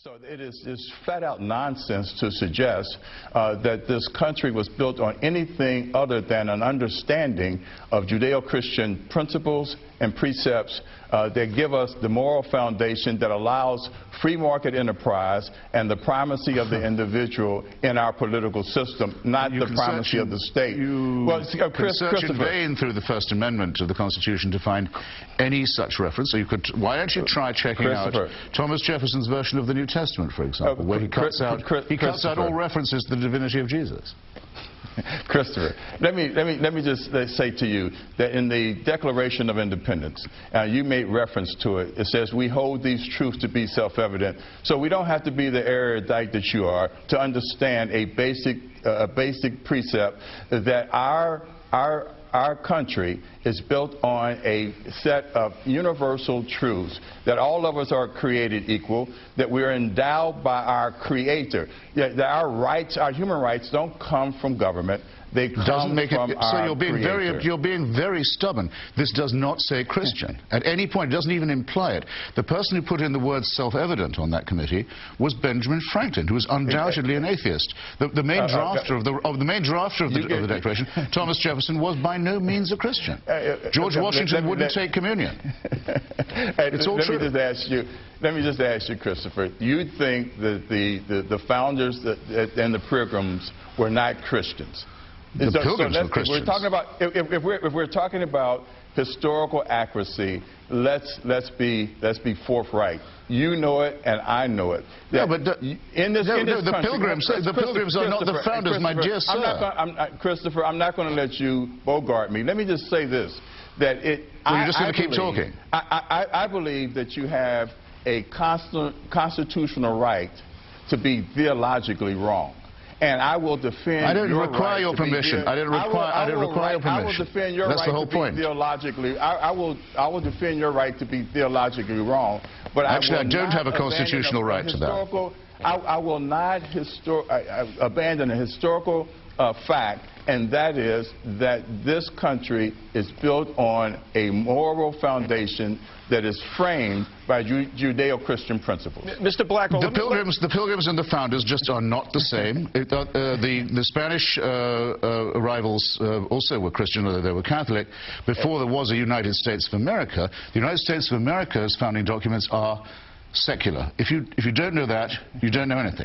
So it is flat-out nonsense to suggest that this country was built on anything other than an understanding of Judeo-Christian principles and precepts that give us the moral foundation that allows free market enterprise and the primacy of the individual in our political system, not the primacy of the state. Well, search in vain through the First Amendment of the Constitution to find any such reference. So you could, why don't you try checking out Thomas Jefferson's version of the New Testament, for example, where he cuts out all references to the divinity of Jesus. Christopher, let me just say to you that in the Declaration of Independence, you made reference to it. It says we hold these truths to be self-evident. So we don't have to be the erudite that you are to understand a basic precept that our country is built on a set of universal truths, that all of us are created equal, that we're endowed by our Creator, that our rights, our human rights, don't come from government. They come from our Creator. You're being very stubborn. This does not say Christian. At any point, it doesn't even imply it. The person who put in the word self-evident on that committee was Benjamin Franklin, who was undoubtedly an atheist. The main drafter of the Declaration, Thomas Jefferson, was by no means a Christian. George Washington wouldn't take communion. It's all true. Let me just ask you, Christopher, you think that the founders and the Pilgrims were not Christians? The Pilgrims were Christians. We're talking about, if we're talking about historical accuracy, let's be forthright. You know it, and I know it. Yeah, but the Pilgrims are not the founders, my dear sir. Christopher, I'm not going to let you bogart me. Let me just say this: that you're just going to keep talking. I believe that you have a constitutional right to be theologically wrong. And I will defend. I don't require your permission. I don't require your permission. I will defend your right to be theologically. I will defend your right to be theologically wrong. But actually, I don't have a constitutional right to that. I will not abandon a historical fact, and that is that this country is built on a moral foundation that is framed by Judeo-Christian principles. Mr. Black, the Pilgrims and the founders just are not the same. The Spanish arrivals also were Christian, although they were Catholic. Before there was a United States of America, the United States of America's founding documents are secular. If you don't know that, you don't know anything.